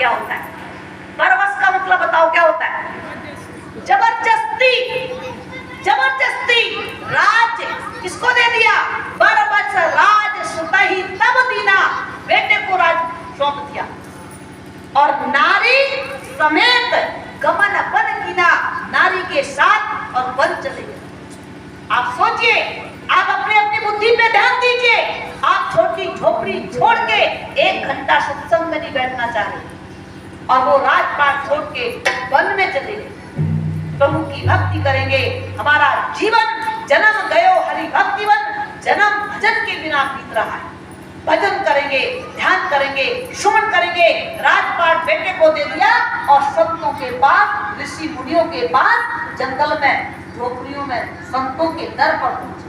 क्या होता है? परवश का मतलब बताओ क्या होता है? जबरदस्ती। जबरदस्ती राज किसको दे दिया? 12 वर्ष राज सुतहि तब दीना, बेटे को राज सौंप दिया और नारी समेत गमन वन कीना, नारी के साथ और वन चले गए। आप सोचिए, आप अपने अपनी बुद्धि पे ध्यान दीजिए। आप छोटी झोपड़ी छोड़ के 1 घंटा सत्संग में नहीं बैठना चाह रहे और वो राजपाट छोड़ के वन में चले गए। प्रभु की भक्ति करेंगे, हमारा जीवन जन्म गयो हरि भक्तिवन, जन्म भजन के बिना बीत रहा है। भजन करेंगे, ध्यान करेंगे, सुमन करेंगे, राजपाट बेटे को दे दिया और संतों के पास, ऋषि मुनियों के पास, जंगल में, झोपड़ियों में, संतों के दर पर पहुंचे।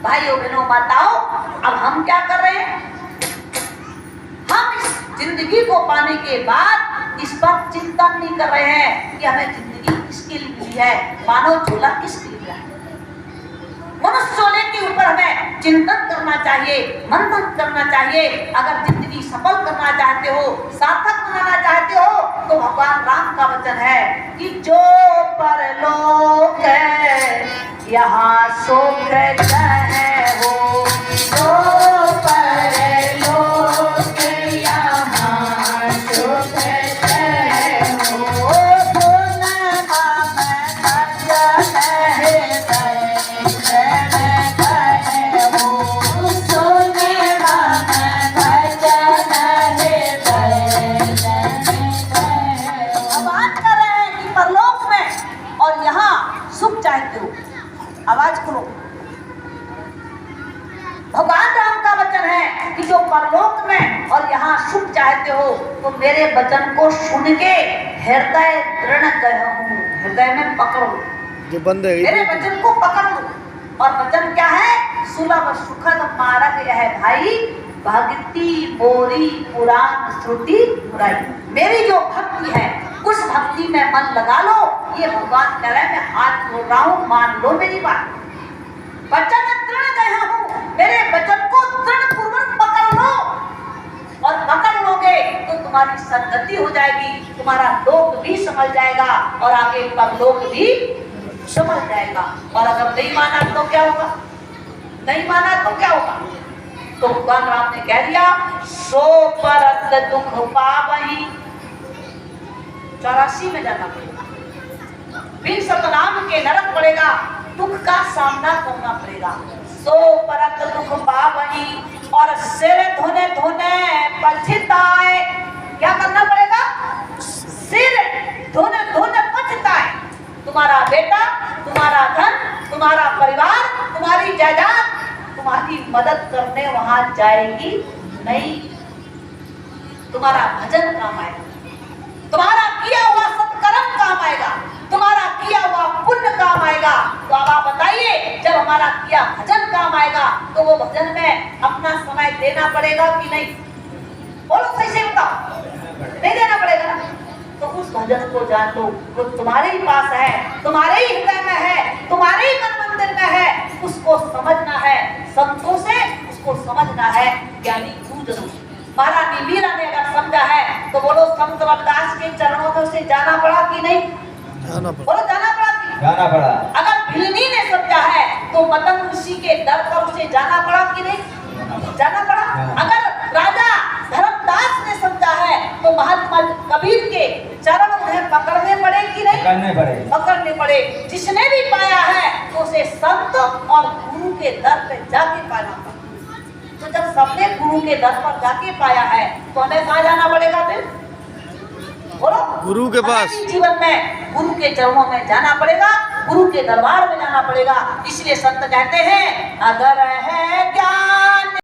भाइयों बहनों माताओं, अब हम क्या कर रहे हैं? हम इस जिंदगी को पाने के बाद इस पर चिंतन नहीं कर रहे हैं कि हमें जिंदगी किसके लिए मिली है, मानव झोला किसके लिए है। मनुष्य झोले के ऊपर हमें चिंतन करना चाहिए, मंथन करना चाहिए। अगर जिंदगी सफल करना चाहते हो, सार्थक बनाना चाहते हो, तो भगवान राम का वचन है कि जो परलोक है यहाँ सुख है हो, जो परलोक यहाँ सुख है हो, आवाज करो। भगवान राम का वचन है कि जो परलोक में और यहाँ सुख चाहते हो तो मेरे वचन को सुन के हृदय दृढ़ कहूँ, हृदय में पकड़ो, जो बंद है मेरे वचन को पकड़ लो। और वचन क्या है? सुलभ सुखद मार्ग यह है भाई, भक्ति मोरी पुराण श्रुति बुराई। मेरी जो भक्ति है उस भक्ति में मन लगा लो। ये भगवान कह रहे हैं, मैं हाथ जोड़ रहा हूँ, मान लो मेरी बात। वचन दृढ़ गया हूँ, मेरे वचन को दृढ़ पूर्वक पकड़ लो और पकड़ लोगे तो तुम्हारी सद्गति हो जाएगी, तुम्हारा लोक भी समझ जाएगा और आगे परलोक भी समझ जाएगा। और अगर नहीं माना तो क्या होगा? नहीं माना तो क्या होगा? तो भगवान राम ने कह दिया, सो परत दुख पावही। 84 में जाना पड़ेगा, बिन सतनाम के नरक पड़ेगा, दुख का सामना करना पड़ेगा। सो परत दुख पावही और सिर धोने धोने पछताए। क्या करना पड़ेगा? सिर धोने धोने पछताए। तुम्हारा बेटा, तुम्हारा धन, तुम्हारा परिवार, तुम्हारी जायदाद तुम्हारी मदद करने वहां जाएगी नहीं। तुम्हारा भजन काम आएगा, तुम्हारा किया हुआ सत्कर्म काम आएगा, तुम्हारा किया हुआ पुण्य काम आएगा। तो अब आप बताइए, जब हमारा किया भजन काम आएगा तो वो भजन में अपना समय देना पड़ेगा कि नहीं? बोलो सही से बताओ, नहीं देना पड़ेगा ना? तो उस भजन को जान लो, वो तुम्हारे ही पास है, तुम्हारे ही हृदय में है, तुम्हारे ही मन मंदिर में है। उसको समझना है, संतों से उसको समझना है, ज्ञानी गुरुजनों। महारानी मीरा ने अगर समझा है तो बोलो संत रविदास के चरणों में उसे जाना पड़ा कि नहीं? जाना पड़ा। बोलो जाना पड़ा कि? जाना पड़ा। अगर भिलनी ने समझा है तो मदन ऋषि के दर पर उसे जाना पड़ा कि नहीं? जाना पड़ा। अगर राजा धर्मदास ने समझा है तो महात्मा कबीर के चरण उन्हें पकड़ने पड़े कि नहीं? पकड़ने पड़े। पकड़ने पड़े। जिसने भी पाया है तो उसे संत और गुरु के दर पे जाके पाना पड़ा। तो जब सबने गुरु के दर पर जाके पाया है तो हमें कहाँ जाना पड़ेगा फिर? बोलो, गुरु के पास। जीवन में गुरु के चरणों में जाना पड़ेगा, गुरु के दरबार में जाना पड़ेगा। इसलिए संत कहते हैं, अगर है ज्ञान